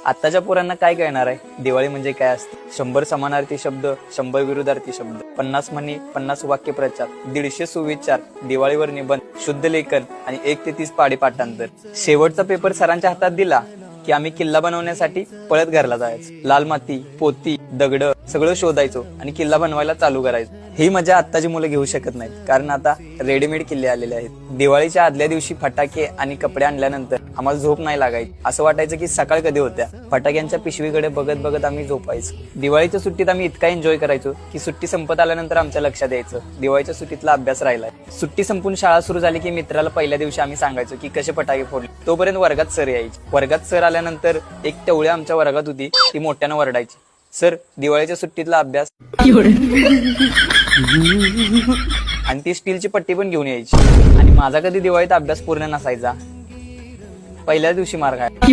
आताच्या पोरांना काय कळणार आहे दिवाळी म्हणजे काय असते? 100 समानार्थी शब्द, 100 विरुद्धार्थी शब्द, 50 म्हणी, 50 वाक्यप्रचार, 150 सुविचार, दिवाळीवर निबंध, शुद्ध लेखन आणि 1 ते 30 पाढे पाठांतर. शेवटचा पेपर सरांच्या हातात दिला की आम्ही किल्ला बनवण्यासाठी पळत घरला जायचो. लाल माती, पोती, दगड सगळं शोधायचो आणि किल्ला बनवायला चालू करायचो. ही मजा आत्ताची मुलं घेऊ शकत नाहीत, कारण आता रेडीमेड किल्ले आलेले आहेत. दिवाळीच्या आदल्या दिवशी फटाके आणि कपडे आणल्यानंतर आम्हाला झोप नाही लागायची. असं वाटायचं की सकाळ कधी होत्या. फटाक्यांच्या पिशवीकडे बघत बघत आम्ही झोपायचो. दिवाळीच्या सुट्टीत आम्ही इतका एन्जॉय करायचो की सुट्टी संपत आल्यानंतर आमच्या लक्षात यायचं दिवाळीच्या सुट्टीतला अभ्यास राहिलाय. सुट्टी संपून शाळा सुरू झाली की मित्राला पहिल्या दिवशी आम्ही सांगायचो की कसे फटाके फोडले. तोपर्यंत वर्गात सर यायचे. वर्गात सर आल्यानंतर एक टवळ्या आमच्या वर्गात होती, ती मोठ्यानं वरडायची, सर दिवाळीच्या सुट्टीतला अभ्यास. आणि ती स्टीलची पट्टी पण घेऊन यायची. आणि माझा कधी दिवाळीत अभ्यास पूर्ण नसायचा. पहिल्या दिवशी मार खायचा.